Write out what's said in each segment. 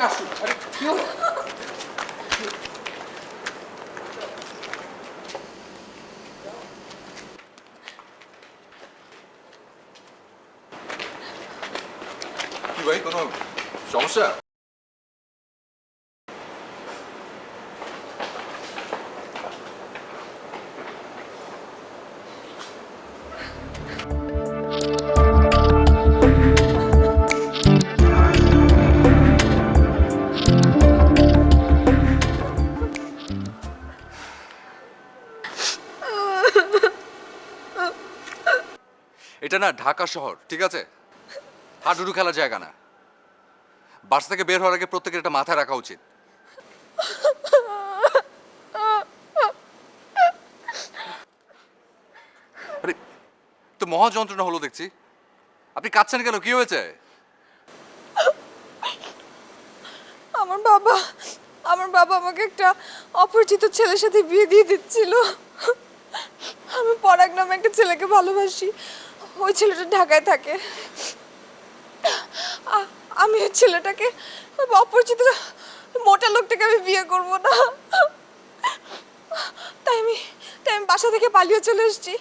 আসলো? আরে কি হলো? কি ভাই, কোনো সমস্যা? এটা না ঢাকা শহর, ঠিক আছে? হাডুডু খেলার জায়গা না। বাস থেকে বের হওয়ার আগে প্রত্যেকের এটা মাথায় রাখা উচিত। আরে তো মহা যন্ত্রণা হলো দেখছি। আপনি কাঁদছেন কেন? কি হয়েছে? আমার বাবা আমার বাবা আমাকে একটা অপরিচিত ছেলের সাথে বিয়ে দিয়ে দিচ্ছিল। আমি পরাগ নামে একটা ছেলেকে ভালোবাসি। ওই ছেলেটা ঢাকায় থাকে। আমি ওই ছেলেটাকে, অপরিচিত মোটা লোকটাকে আমি বিয়ে করব না। তাই আমি বাসা থেকে পালিয়ে চলে এসেছি।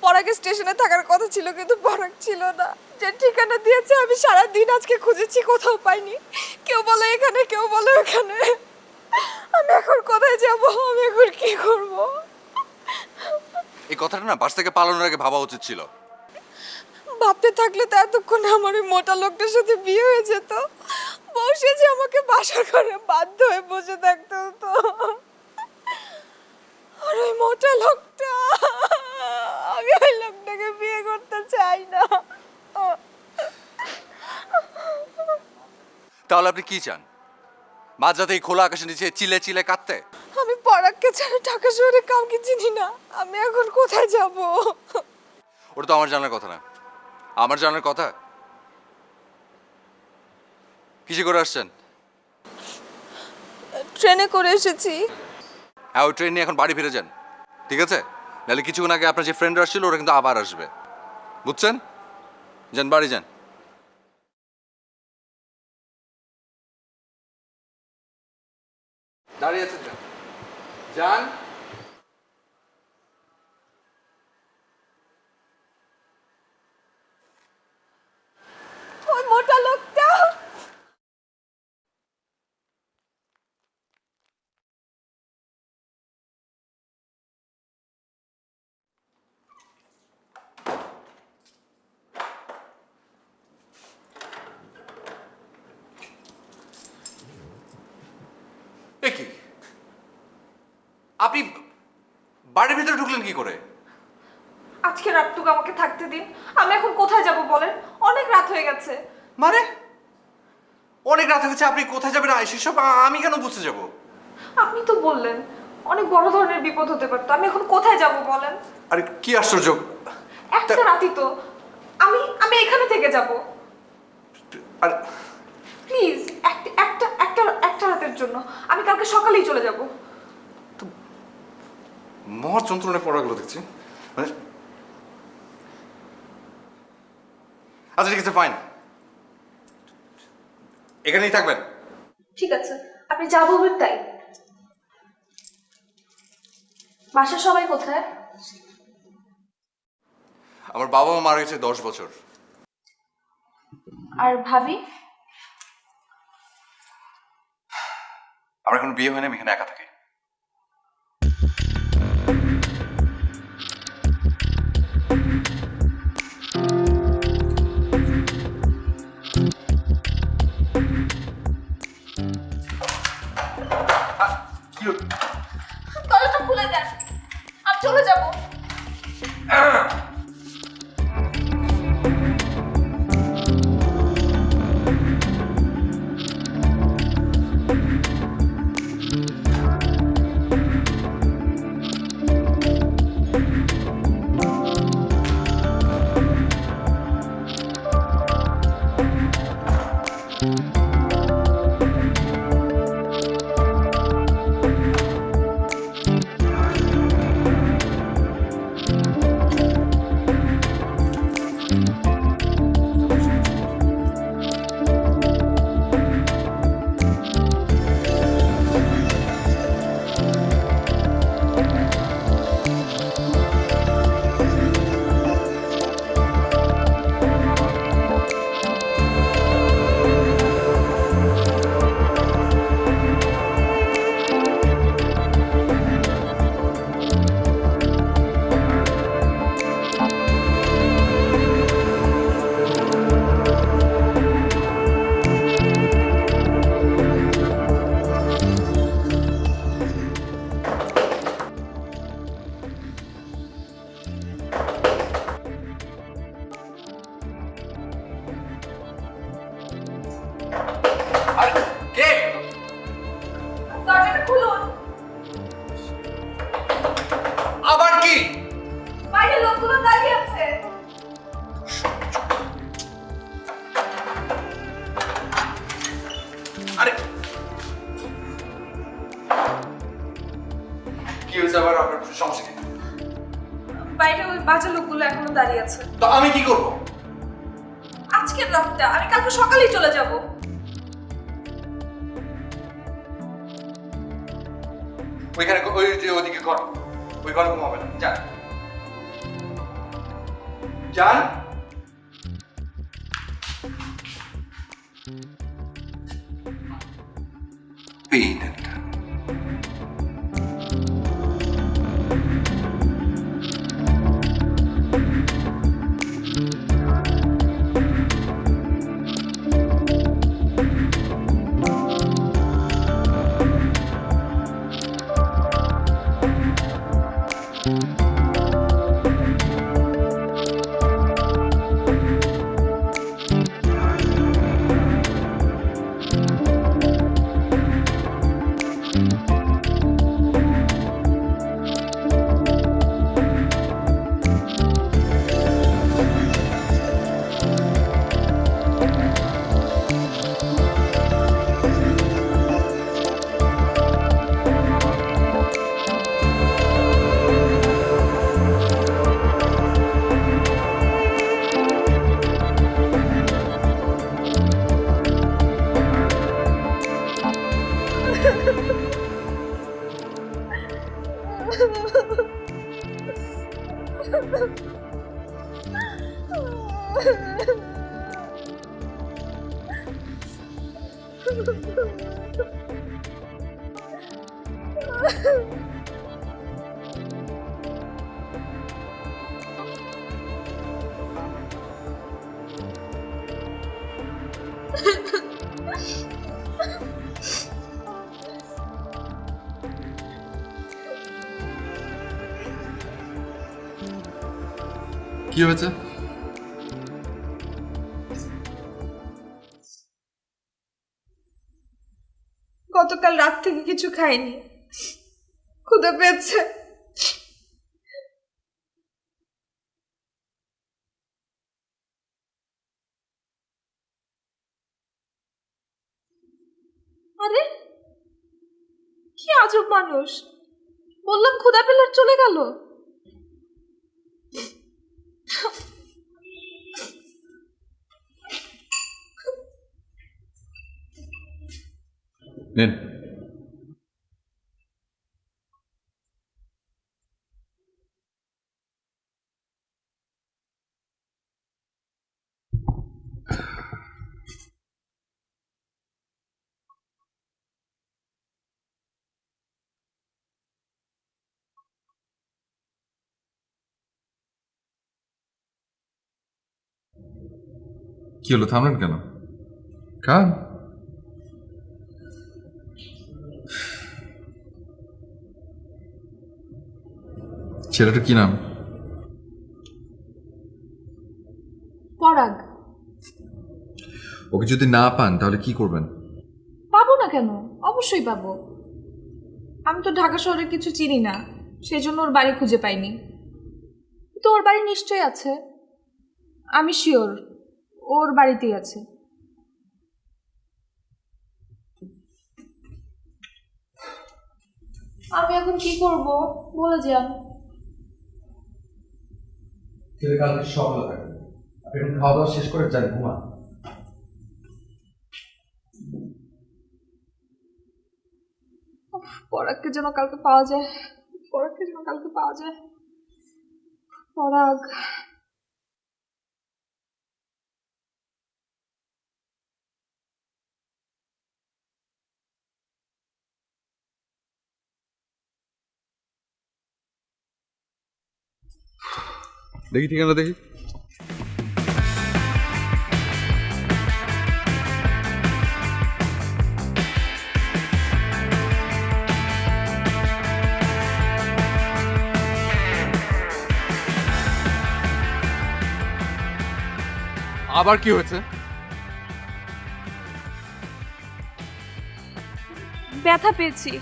পরাগের স্টেশনে থাকার কথা ছিল, কিন্তু পরাগ ছিল না। যে ঠিকানা দিয়েছে আমি সারা দিন আজকে খুঁজেছি, কোথাও পাইনি। কেউ বলে এখানে, কেউ বলে ওখানে। আমি এখন কোথায় যাব? আমি এখন কি করব? এই কথাটা না বাস থেকে পালানোর আগে ভাবা উচিত ছিল। ভাবতে থাকলে তো এতক্ষণে আমার ওই মোটা লোকটার সাথে বিয়ে হয়ে যেত। বসে যে আমাকে বাসা করে বাধ্য হয়ে বসে থাকতে হতো। আর ওই মোটা লোকটা, আমি ওই লোকটাকে বিয়ে করতে চাই না। তাহলে আপনি কি চান? মাঝরাতে এই খোলা আকাশের নিচে চিলে চিলে কাঁদতে? আমি পরাগকে ছাড়া ঢাকা শহরে কাউকে চিনি না। আমি এখন কোথায় যাব? ওটা তো আমার জানার কথা না। আমার জানার কথা কিসে করে আসছেন? ট্রেনে করে এসেছি। হ্যাঁ, ওই ট্রেন নিয়ে এখন বাড়ি ফিরে যান, ঠিক আছে? নাহলে কিছুক্ষণ আগে আপনার যে ফ্রেন্ডরা আসছিল ওরা কিন্তু আবার আসবে, বুঝছেন? যান, বাড়ি যান। দাঁড়িয়ে আছেন যান, যান। ওই মোটা লোকটা। এ কি, আপনি বাড়ির ভিতরে ঢুকলেন কি করে? আজকে রাতটুকু আমাকে থাকতে দিন। আমি এখন কোথায় যাব বলেন? অনেক রাত হয়ে গেছে। মানে অনেক রাত হয়ে গেছে, আপনি কোথায় যাবেন সেসব আমি কেন বুঝতে যাব? আপনি তো বললেন অনেক বড় ধরনের বিপদ হতে পারতো। আমি এখন কোথায় যাব বলেন? আরে কি আশ্চর্য! একটা রাতই তো। আমি আমি এখানে থেকে যাব। আর প্লিজ, একটা একটা একটা একটা রাতের জন্য। আমি কালকে সকালেই চলে যাব। মহা যন্ত্রণায় পড়া গেলো দেখছি। মানে আচ্ছা ঠিক আছে, ফাইন, এখানেই থাকবেন। ঠিক আছে, আপনি যা বলবেন তাই। বাসার সবাই কোথায়? আমার বাবা মা মারা গেছে 10 বছর। আর ভাবি? আমার এখন বিয়ে হয়নি, আমি এখানে একা থাকি। কি হলো? দরজাটা খুলে দেন, আমি চলে যাব। আরে কি হয়েছে আবার? আপনার সমস্যা কি? বাইরে ওই বাজে লোকগুলো এখনো দাঁড়িয়ে আছে। তো আমি কি করব? আজকের রাতটা, আমি কালকে সকালেই চলে যাব। ওইখানে ওই যে ওদিকে ঘর, ওই ঘরে ঘুমাবে না। যান যান। পেইন একটা। কি হয়েছে? গতকাল রাত থেকে কিছু খাইনি, ক্ষুধা পেয়েছে। আরে কি আজব মানুষ, বললাম ক্ষুধা পেলে আর চলে গেল। নিন। কি হলো, থামলেন কেন? খান। ছেলেটার কি নাম? পরাগ। ওকে যদি না পান তাহলে কি করবেন? পাবো না কেন, অবশ্যই পাবো। আমি তো ঢাকা শহরে কিছু চিনি না, সেই জন্য ওর বাড়ি খুঁজে পাইনি। তো ওর বাড়ি নিশ্চয়ই আছে, আমি শিওর ওর বাড়িতেই আছে। আমি এখন কি করব বলে যান। কালকে সকালে থাকবে, আপনি এখন খাওয়া দাওয়া শেষ করে যান, ঘুমান। পরাগকে যেন কালকে পাওয়া যায়, পরাগকে যেন কালকে পাওয়া যায়। পরাগ। দেখি ঠিকানা দেখি। আবার কি হয়েছে? ব্যথা পেয়েছি।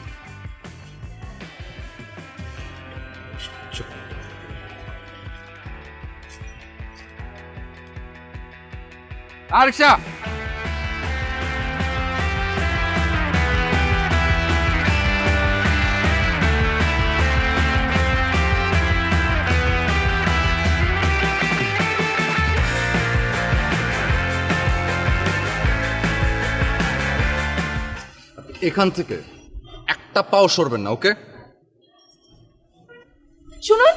আরিশা, এখান থেকে একটা পাও সরবেন না, ওকে? শুনুন,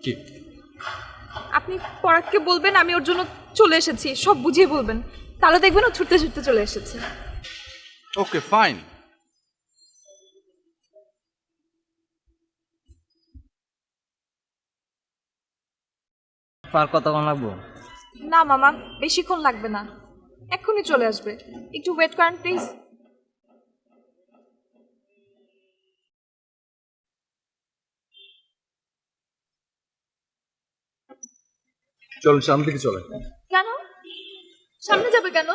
কি? আপনি পরাগকে বলবেন আমি ওর জন্য চলে এসেছি, সব বুঝিয়ে বলবেন, তাহলে দেখবেন ও ছুটতে ছুটতে চলে এসেছে। ওকে, ফাইন। আর কতক্ষণ লাগবো? না মামা, বেশিক্ষণ লাগবে না, এক্ষুনি চলে আসবে, একটু ওয়েট করেন প্লিজ। চলুন সামনে থেকে চলেন। কেন সামনে যাবে কেন?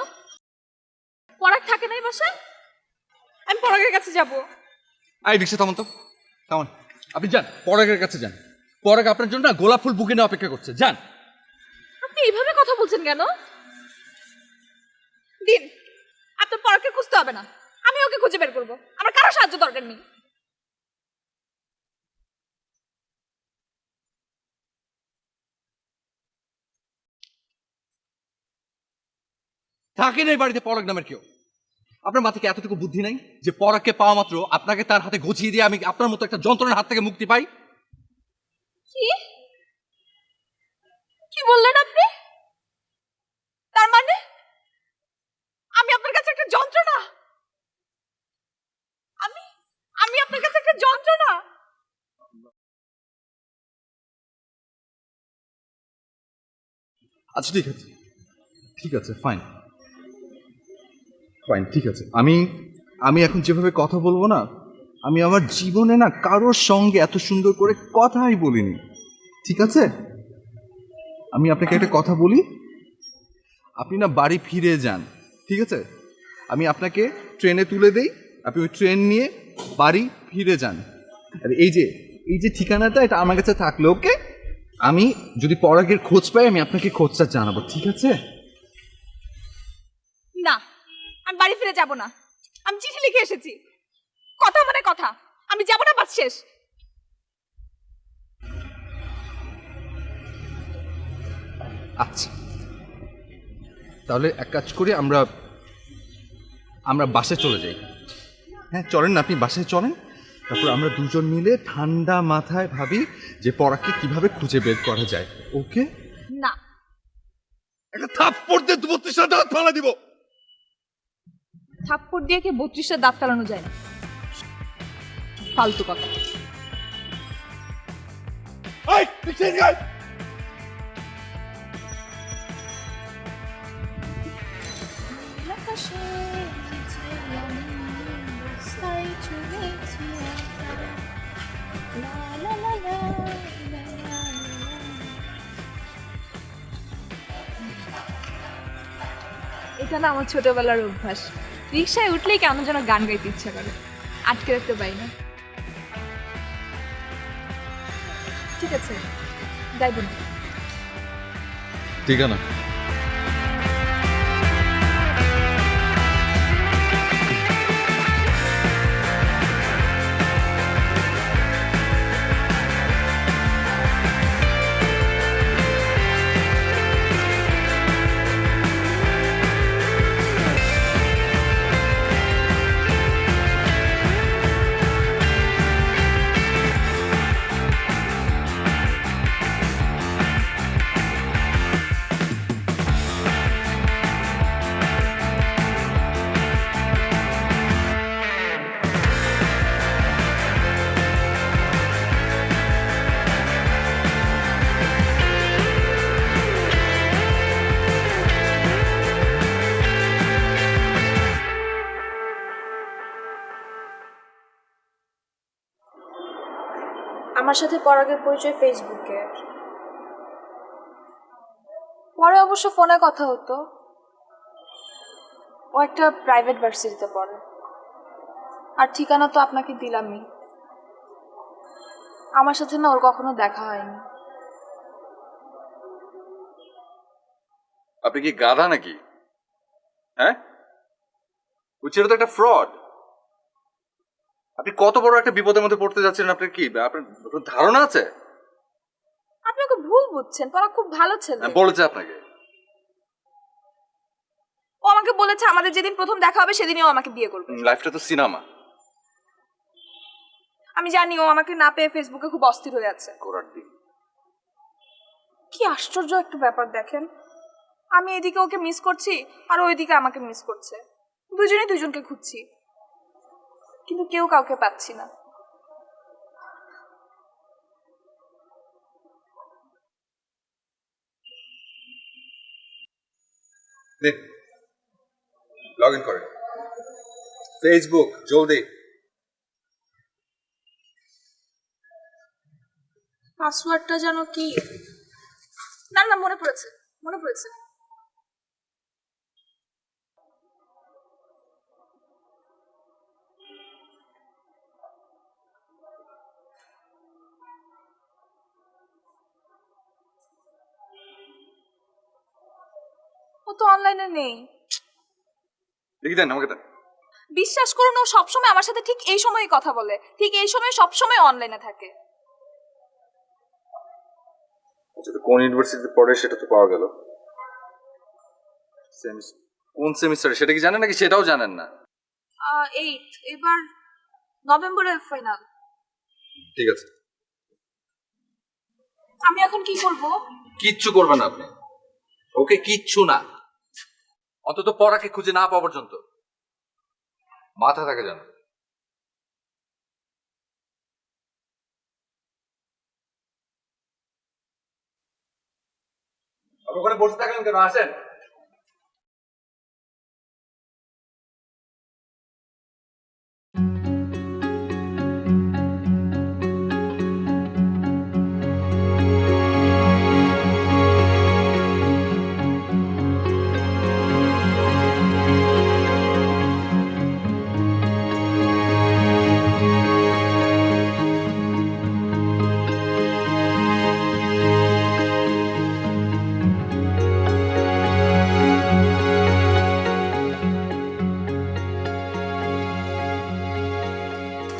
পরাগ থাকে না এই বাসায়, আমি পরাগের কাছে যাব। আই রিক্সা থামান তো, থামান। আপনি যান, পরাগের কাছে যান। পরাগ আপনার জন্য না গোলাপ ফুল বুকে নিয়ে অপেক্ষা করছে, যান। আপনি এইভাবে কথা বলছেন কেন? দিন, আপনার পরাগকে খুঁজতে হবে না, আমি ওকে খুঁজে বের করবো, আমার কারো সাহায্য দরকার নেই। থাকেন এই বাড়িতে পরাগ নামের কেউ? আপনার মাথায় কি এতটুকু বুদ্ধি নাই যে পরাগকে পাওয়া মাত্র আপনাকে তার হাতে গছিয়ে দিয়ে আমি আপনার মতো একটা যন্ত্রণার হাত থেকে মুক্তি পাই? কি কি বললেন আপনি? তার মানে আমি আপনার কাছে একটা যন্ত্রণা? আমি আমি আপনার কাছে একটা যন্ত্রণা? আচ্ছা ঠিক আছে, ঠিক আছে, ফাইন ফাইন, ঠিক আছে। আমি আমি এখন যেভাবে কথা বলবো না, আমি আমার জীবনে না কারোর সঙ্গে এত সুন্দর করে কথাই বলিনি, ঠিক আছে? আমি আপনাকে একটা কথা বলি, আপনি না বাড়ি ফিরে যান, ঠিক আছে? আমি আপনাকে ট্রেনে তুলে দেই, আপনি ওই ট্রেন নিয়ে বাড়ি ফিরে যান। আর এই যে ঠিকানাটা, এটা আমার কাছে থাকলো, ওকে? আমি যদি পরাগের খোঁজ পাই আমি আপনাকে খোঁজটা জানাবো, ঠিক আছে? না, আমি বাড়ি ফিরে যাব না, আমি চিঠি লিখে এসেছি, কথা মানে কথা, আমি যাব না, বাস শেষ। আচ্ছা, তাহলে এক কাজ করি, আমরা আমরা বাসে চলে যাই। হ্যাঁ চলেন না, আপনি বাসায় চলেন, তারপর আমরা দুজন মিলে ঠান্ডা মাথায় ভাবি যে পরাগকে কিভাবে খুঁজে বের করা যায়, ওকে? না, একটা থাপ্পড় দিয়ে 32টা দাঁত ফালা দিব। থাপ্পড় দিয়ে কি 32টা দাঁত ফেলানো যায় না? ফালতু কথা। এই পিছিয়ে যাই। এটা না আমার ছোটবেলার অভ্যাস, রিক্সায় উঠলেই কেমন যেন গান গাইতে ইচ্ছা করে, আটকে রাখতে পারি না। ঠিক আছে, গাইবেন। ঠিকানা আমার সাথে পরাগের পরিচয় ফেসবুকে, পরে অবশ্য ফোনে কথা হতো। ও একটা প্রাইভেট ভার্সিটিতে পড়ে, আর ঠিকানা তো আপনাকে দিলামই। আমার সাথে না ওর কখনো দেখা হয়নি। আপনি কি গাধা নাকি? হ্যাঁ, ওই ছেলে তো একটা ফ্রড। আপনি কত বড় একটা বিপদের মধ্যে পড়তে যাচ্ছেন, আপনার কি আপনার ধারণা আছে? আপনি ওকে ভুল বুঝছেন, পরাগ খুব ভালো ছেলে। বলেছে আপনাকে? ও আমাকে বলেছে আমাদের যেদিন প্রথম দেখা হবে সেদিনই ও আমাকে বিয়ে করবে। লাইফটা তো সিনেমা। আমি জানি ও আমাকে না পেয়ে ফেসবুকে খুব অস্থির হয়ে আছে। করার দিন। কি আশ্চর্য একটা ব্যাপার দেখেন, আমি এদিকে ওকে মিস করছি আর ওইদিকে আমাকে মিস করছে, দুজনেই দুজনকে খুঁজছি, কিন্তু কেউ কাউকে পাচ্ছি না। লগ ইন করেন ফেসবুক জলদি। পাসওয়ার্ডটা যেন কি, না না মনে পড়েছে, মনে পড়েছে। ও তো অনলাইনে নেই। দেখি দেন আমাকে দেন। বিশ্বাস করুন ও সবসময় আমার সাথে ঠিক এই সময়ই কথা বলে, ঠিক এই সময় সবসময় অনলাইনে থাকে। আচ্ছা, তো কোন ইউনিভার্সিটিতে পড়ে সেটা তো পাওয়া গেল। কোন সেমিস্টারে সেটা কি জানেন নাকি সেটাও জানেন না? 8, এবার নভেম্বরে ফাইনাল। ঠিক আছে। আমি এখন কি করব? কিচ্ছু করবেন না আপনি, ওকে কিচ্ছু না, অন্তত পড়াকে খুঁজে না পাওয়া পর্যন্ত। মাথা থাকে জানো। ওখানে বসে থাকলেন কেন, আসেন।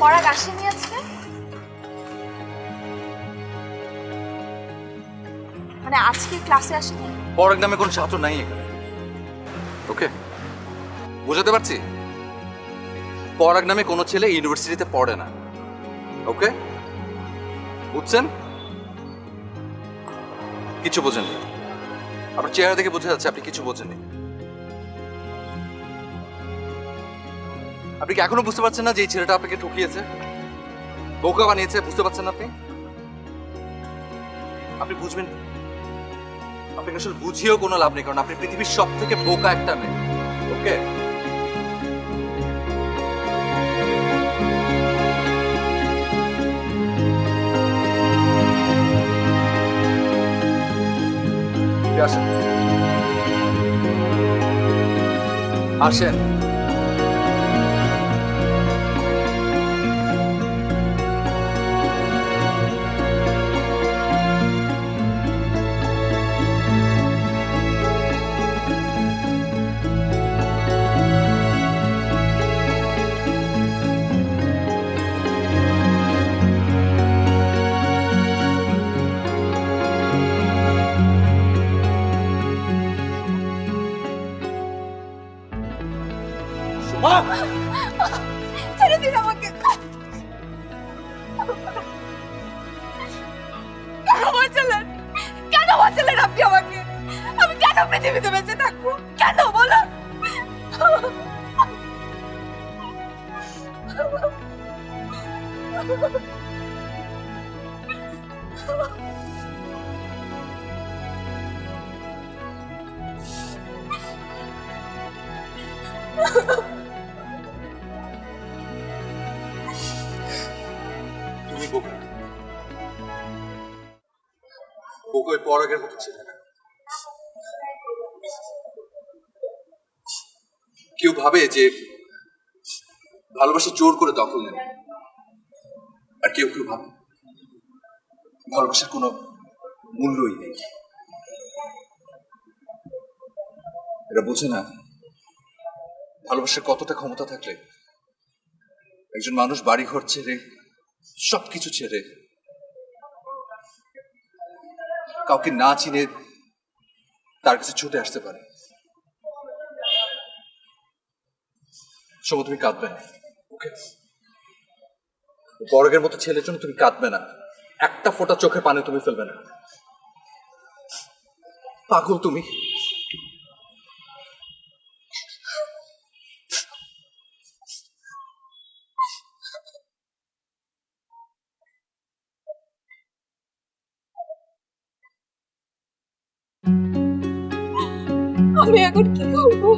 পড়া আসেনি আজকে? মানে আজকে ক্লাসে আসেনি? পরাগ নামে কোনো ছাত্র নাই এখানে, ওকে? বুঝাতে পারছি? পরাগ নামে কোনো ছেলে ইউনিভার্সিটিতে পড়ে না, ওকে? বুঝছেন? কিছু বোঝেননি, আপনার চেহারা দেখে বোঝা যাচ্ছে আপনি কিছু বোঝেননি। আপনি কি এখনো বুঝতে পারছেন না যে এই ছেলেটা আপনাকে ঠকিয়েছে, বোকা বানিয়েছে? বুঝতে পারছেন না আপনি? আপনি বুঝবেন, আপনাকে আসলে বুঝিয়েও কোনো লাভ নেই, কারণ আপনি পৃথিবীর সব থেকে বোকা একটা মেয়ে, ওকে? আসেন আসেন। ছেড়ে দিন আমাকে। কেন বাঁচালেন, কেন বাঁচালেন আপনি আমাকে? আমি কেন পৃথিবীতে বেঁচে থাকবো, কেন বলো? তুমি বোকা, বোকা ওই পরাগের মতো ছেলে না। কেউ ভাবে যে ভালোবাসা জোর করে দখল নেবে, আর কেউ কেউ ভাবে ভালোবাসার কোনো মূল্যই নেই। এরা বোঝে না ভালোবাসার কতটা ক্ষমতা থাকলে একজন মানুষ বাড়িঘর ছেড়ে সবকিছু ছেড়ে কাউকে না চিনে তার কাছে ছুটে আসতে পারে। সময় তুমি কাঁদবে না, ওকে? পরাগের মতো ছেলের জন্য তুমি কাঁদবে না, একটা ফোঁটা চোখে পানি তুমি ফেলবে না। পাগল তুমি। আমি এখন কি করবো?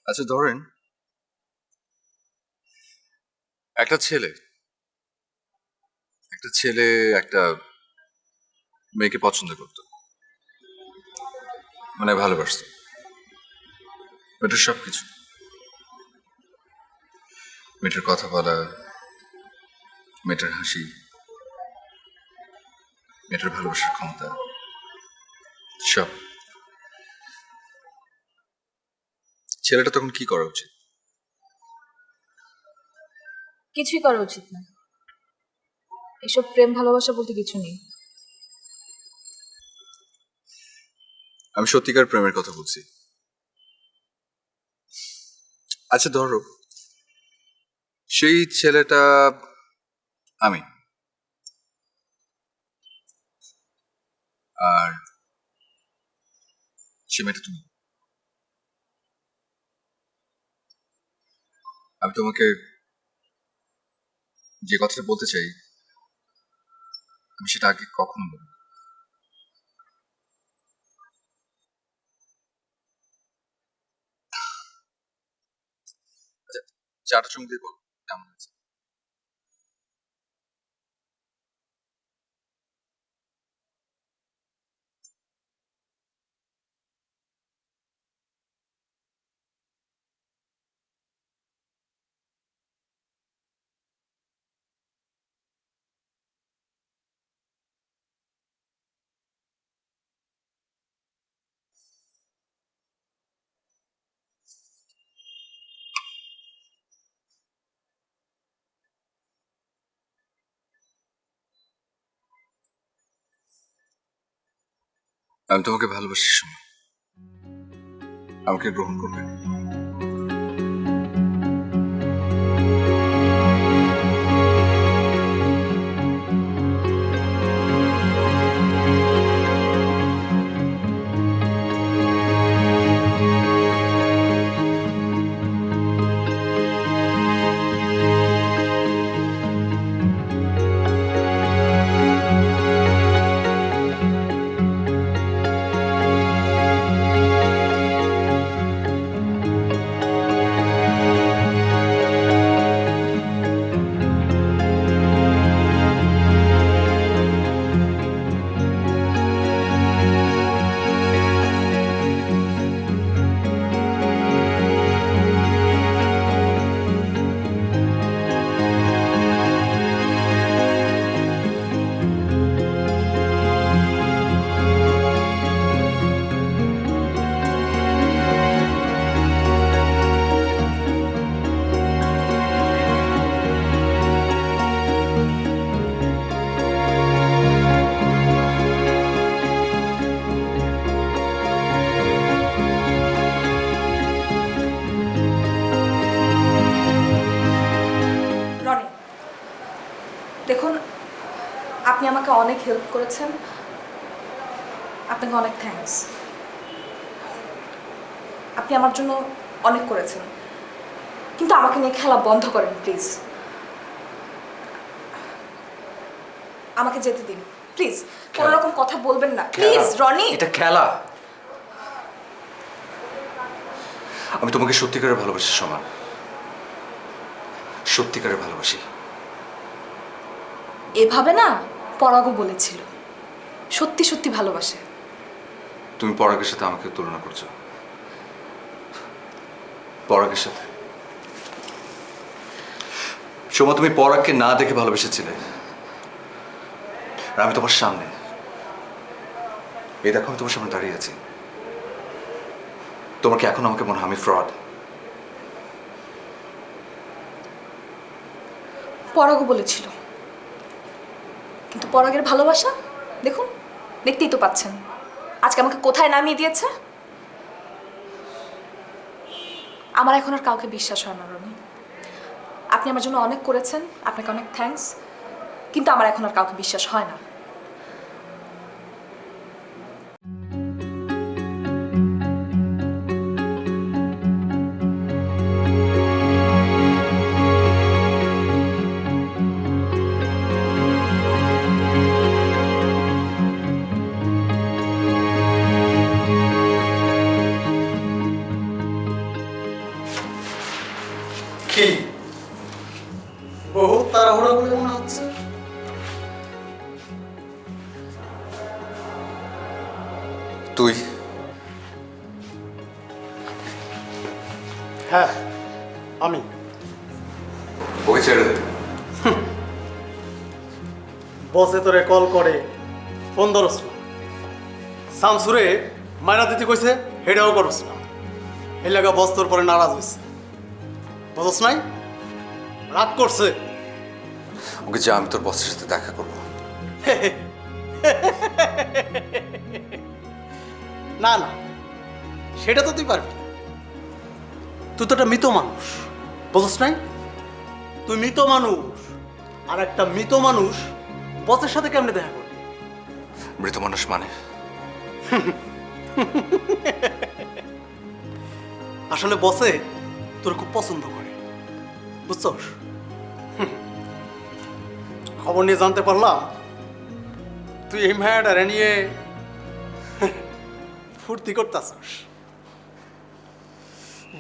আচ্ছা ধরেন একটা ছেলে একটা ছেলে একটা মেয়েকে পছন্দ করতো, মানে ভালোবাসতো। মেয়েটার সবকিছু, মেয়েটার কথা বলা, মেয়েটার হাসি, মেয়েটার ভালোবাসার ক্ষমতা, সব। ছেলেটা তখন কি করা উচিত? কিছুই করা উচিত না। এসব প্রেম ভালোবাসা বলতে কিছু নেই। আমি সত্যিকার প্রেমের কথা বলছি। আচ্ছা ধরো সেই ছেলেটা আমি, আর সে মেয়েটা তুমি। আমি তোমাকে যে কথাটা বলতে চাই আমি সেটা আগে কখনো বলি। আচ্ছা, চাটা চুমুক দিয়ে বলো কেমন হয়েছে। আমি তোমাকে ভালোবাসি সময়, আমাকে গ্রহণ করবে। রনি, দেখুন, আপনি আমাকে অনেক হেল্প করেছেন, আপনাকে অনেক থ্যাঙ্কস। আপনি আমার জন্য অনেক করেছেন, কিন্তু আমাকে নিয়ে খেলা বন্ধ করেন প্লিজ। আমাকে যেতে দিন প্লিজ। কোনো রকম কথা বলবেন না প্লিজ রনি। এটা খেলা। আমি তোমাকে সত্যিকারের ভালোবাসি সমান, সত্যিকারের ভালোবাসি। এভাবে না পরাগও বলেছিল সত্যি সত্যি ভালোবাসে। তুমি পরাগের সাথে আমাকে তুলনা করছো, পরাগের সাথে। সোমা, তুমি পরাগকে না দেখে ভালোবেসেছিলে, আর আমি তোমার সামনে, এই দেখো আমি তোমার সামনে দাঁড়িয়ে আছি। তোমার কি এখন আমাকে মনে হয় আমি ফ্রড? পরাগও বলেছিল, কিন্তু পরাগের ভালোবাসা দেখুন, দেখতেই তো পাচ্ছেন আজকে আমাকে কোথায় নামিয়ে দিয়েছে। আমার এখন আর কাউকে বিশ্বাস হয় না রনি। আপনি আমার জন্য অনেক করেছেন, আপনাকে অনেক থ্যাঙ্কস, কিন্তু আমার এখন আর কাউকে বিশ্বাস হয় না। কি বহু তাড়াহুড়ো বলে মনে হচ্ছে? তুই হ্যাঁ আমি। ওকে ছেড়ে দে। বসে তোরে কল করে ফোন ধরস না, শামসুরে মায়না দিতে কইছে হেডাও করস না, এই লাগা বস তোর পরে নারাজ হয়েছে, বুঝস নাই? রাগ করছে। ওকে যা, আমি তোর বসের সাথে দেখা করবো। না না, সেটা তো তুই পারবি না। তুই তো একটা মৃত মানুষ, বুঝস নাই? তুই মৃত মানুষ, আর একটা মৃত মানুষ বসের সাথে কেমনে দেখা করবি? মৃত মানুষ মানে? আসলে বসে তোর খুব পছন্দ করে, বুঝছস? খবর নিয়ে জানতে পারলাম তুই এই মেয়েটারে নিয়ে ফুর্তি করতেছস।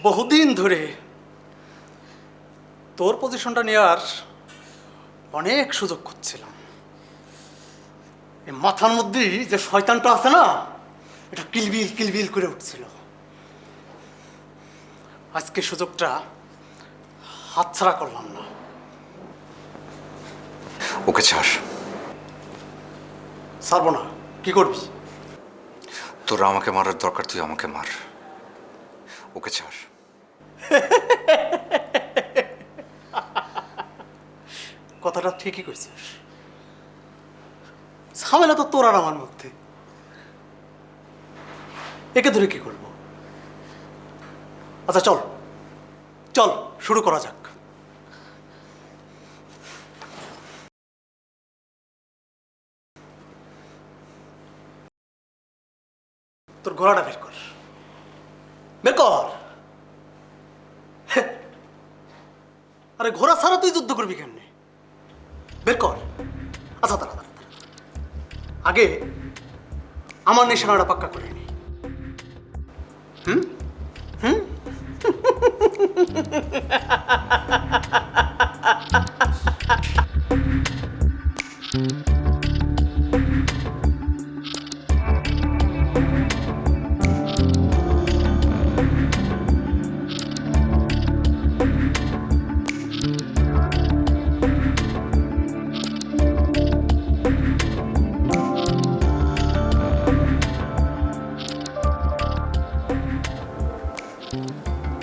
বহুদিন ধরে তোর পজিশনটা নেওয়ার অনেক সুযোগ খুঁজছিলাম। এই মাথার মধ্যে যে শয়তানটা আছে না, এটা কিলবিল কিলবিল করে উঠছিল। আজকে সুযোগটা হাতছাড়া করলাম না। ওকে ছাড়। ছাড়বো না। কি করবি? তোর আমাকে মারার দরকার, তুই আমাকে মার। ওকে ছাড়। কথাটা ঠিকই কইছিস। ঝামেলা তো তোর আর আমার মধ্যে, একে ধরে কি করবো? আচ্ছা চল চল শুরু করা যাক। তোর ঘোড়াটা বের কর, বের কর। আরে ঘোড়া ছাড়া তুই যুদ্ধ করবি কেমনে? বের কর। আচ্ছা দাঁড়া দাঁড়া, আগে আমার নিশানাটা পাক্কা করে নি। হুম হুম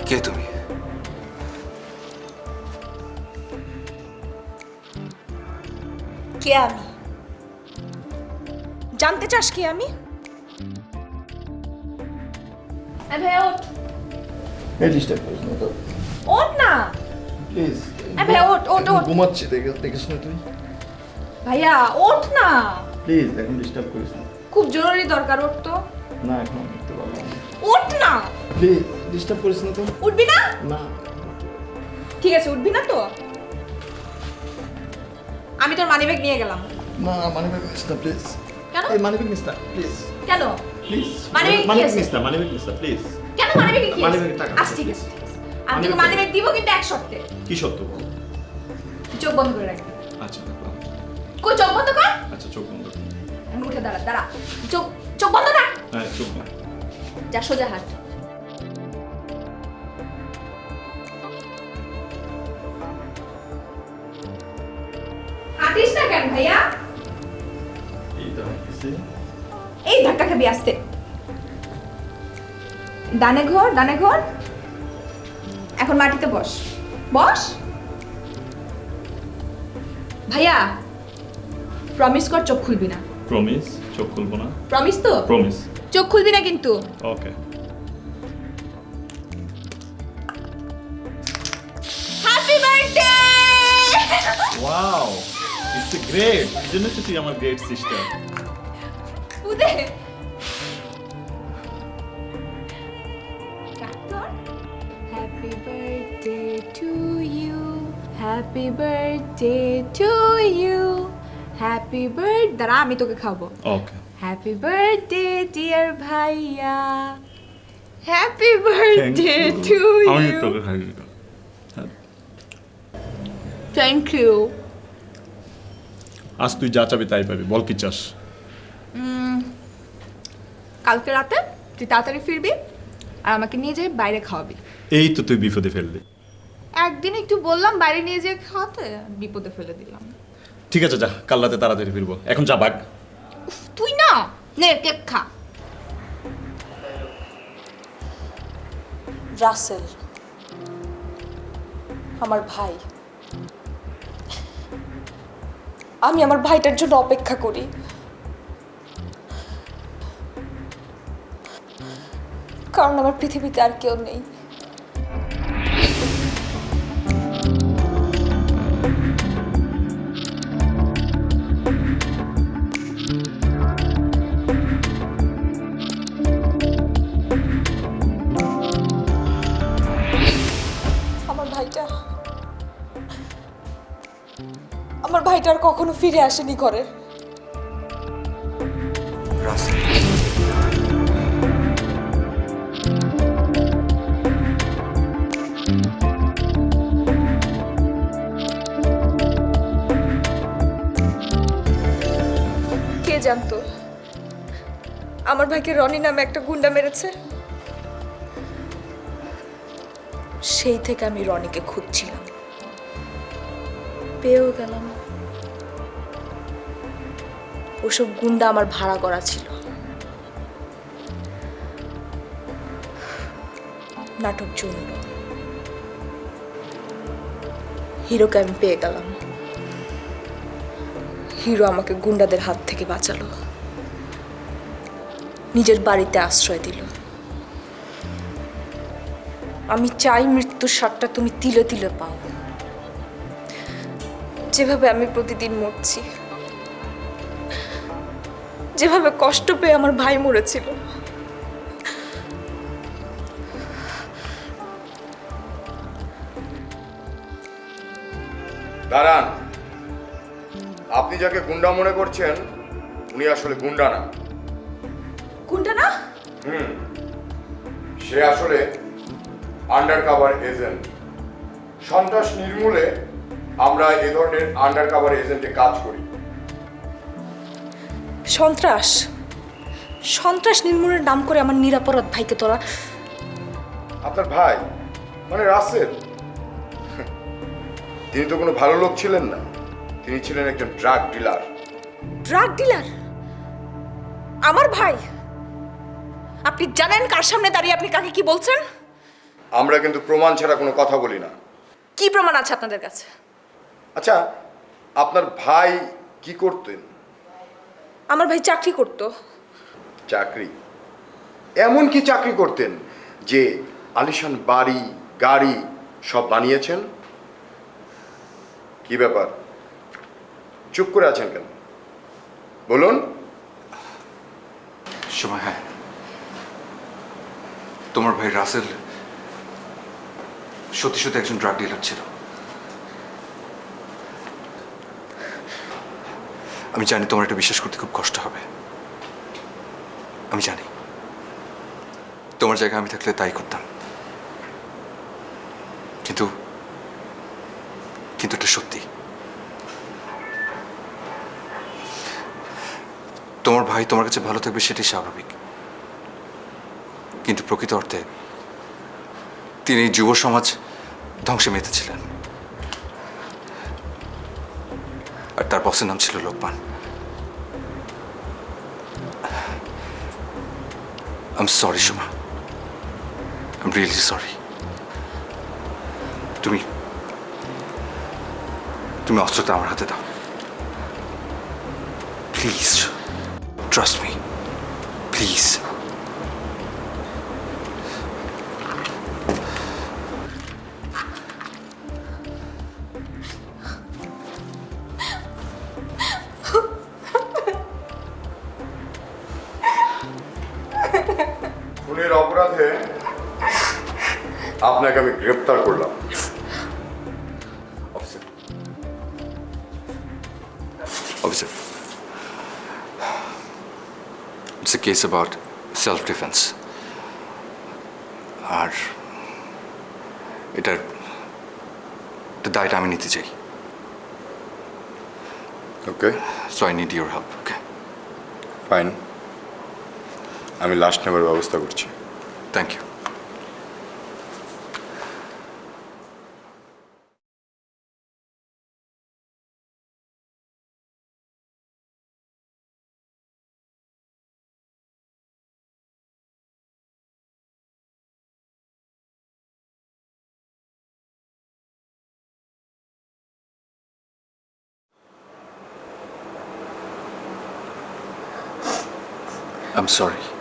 কে তুমি? কে আমি? জানতে চাস কে আমি? ভাইয়া ওঠ, এই ডিস্টার্ব করিস না তো ওঠ না। প্লিজ। ভাইয়া ওঠ ওঠ ওঠ। ঘুমাচ্ছি, দেখিস না তুই? ভাইয়া ওঠ না, প্লিজ এখন ডিস্টার্ব করিস না। খুব জরুরি দরকার, ওঠ তো। না এখন আমি উঠতে পারবো না। ওঠ না। প্লিজ ডিস্টার্ব করিস না তো। উঠবি না? না ঠিক আছে, উঠবি না তো। আমি তোর মানিব্যাগ নিয়ে গেলাম। না, মানিব্যাগ মিস না প্লিজ। কেন? এই মানিব্যাগ মিস না প্লিজ কেন? প্লিজ। মানিব্যাগ কি মানিব্যাগ আছে? মিস না, মানিব্যাগ মিস না প্লিজ। কেন মানিব্যাগে কি আছে? মানিব্যাগে টাকা আচ্ছা আছে, ঠিক please. আছে, ঠিক আছে। আমি তোকে মানিব্যাগে মানিব্যাগ দিব, কিন্তু এক শর্তে। কি সত্য বল? তুই চোখ বন্ধ করে রাখবি। আচ্ছা রাখলাম। কই চোখ বন্ধ কর। আচ্ছা চোখ বন্ধ কর। আমি উঠে দাঁড়া দাঁড়া। চোখ চোখ বন্ধ না। হ্যাঁ চোখ বন্ধ। যা সোজা হাঁট। হাঁটিস না কেন ভাইয়া? এই তো হাঁটতেছি। এই ধাক্কা খাবি আস্তে। ডানে ঘোর, ডানে ঘোর। এখন মাটিতে বস, বস। ভাইয়া প্রমিস কর চোখ খুলবি না। প্রমিস চোখ খুলবো না। প্রমিস তো? প্রমিস। চোখ খুলবি না কিন্তু। Okay. Happy birthday. Wow, it's great. জন্য তো তুই আমার গ্রেট সিস্টার। উদে কাটর। Happy birthday to you, happy birthday to you, happy birthday. দাঁড়া আমি তোকে খাবো। ওকে। হ্যাপি বার্থডে ডিয়ার ভাইয়া, হ্যাপি বার্থডে টু আমি ইউ। তোকে খাই। Thank you. আজ তুই যা চাবি তাই পাবি, বল কি চাস? কালকে রাতে তুই তাড়াতাড়ি ফিরবি আর আমাকে নিয়ে যেয়ে বাইরে খাওয়াবি। এই তো তুই বিপদে ফেললি। একদিন একটু বললাম বাইরে নিয়ে যেয়ে খাওয়াতে, বিপদে ফেলে দিলাম। ঠিক আছে যা, কাল রাতে তাড়াতাড়ি ফিরবো। এখন যা বাগ। তুই না, নে কেক খা। রাসেল আমার ভাই, আমি আমার ভাইটার জন্য অপেক্ষা করি। কারণ আমার পৃথিবীতে আর কেউ নেই। আমার ভাইটা আর কখনো ফিরে আসেনি ঘরে। রাসেল, কে জানতো আমার ভাইকে রনি নামে একটা গুন্ডা মেরেছে? সেই থেকে আমি রনিকে খুঁজছিলাম, পেয়েও গেলাম। ওসব গুন্ডা আমার ভাড়া করা ছিল। নাটক জন্য হিরোকে আমি পেয়ে গেলাম। হিরো আমাকে গুন্ডাদের হাত থেকে বাঁচালো, নিজের বাড়িতে আশ্রয় দিল। আমি চাই মৃত্যুর স্বাদটা তুমি তিলে তিলে পাও, যেভাবে আমি প্রতিদিন মরছি, যেভাবে কষ্ট পেয়ে আমার ভাই মরেছিল। দাঁড়ান, আপনি যাকে গুন্ডা মনে করছেন উনি আসলে গুন্ডা না। গুন্ডা না? সে আসলে আন্ডারকভার এজেন্ট। সন্ত্রাস নির্মূলে আমরা এ ধরনের আন্ডারকভার এজেন্টে কাজ করি। সন্ত্রাস? সন্ত্রাস নির্মূলের নাম করে আমার নিরাপরাধ ভাইকে তোরা? আপনার ভাই মানে রাসেল, তিনি তো কোনো ভালো লোক ছিলেন না, তিনি ছিলেন একজন ড্রাগ ডিলার। Drug dealer? আমার ভাই? আপনি জানেন কার সামনে দাঁড়িয়ে আপনি কাকে কি বলছেন? আমরা কিন্তু প্রমাণ ছাড়া কোনো কথা বলি না। কি প্রমাণ আছে আপনাদের কাছে? আচ্ছা, আপনার ভাই কি করতেন? আমার ভাই চাকরি করত। চাকরি? এমন কি চাকরি করতেন যে আলিশান বাড়ি গাড়ি সব বানিয়েছেন? কি ব্যাপার, চুপ করে আছেন কেন? বলুন। সময়, হ্যাঁ, তোমার ভাই রাসেল সত্যি সত্যি একজন ড্রাগ ডিলার ছিল। আমি জানি তোমার এটা বিশ্বাস করতে খুব কষ্ট হবে, আমি জানি। তোমার জায়গায় আমি থাকলে তাই করতাম, কিন্তু কিন্তু এটা সত্যি। তোমার ভাই তোমার কাছে ভালো থাকবে সেটাই স্বাভাবিক, কিন্তু প্রকৃত অর্থে তিনি যুব সমাজ ধ্বংসে মেতেছিলেন। আর তার বসের নাম ছিল Lokman. I'm sorry, Shuma. I'm really sorry. তুমি অস্ত্রটা আমার হাতে দাও, প্লিজ। Trust me, please. খুনের অপরাধে আপনাকে আমি গ্রেফতার করলাম। Officer, it's a case about self-defense. আর এটার দায়টা আমি নিতে চাই। Okay so I need your help okay fine, আমি লাশ নেবার ব্যবস্থা করছি। Thank you I'm sorry.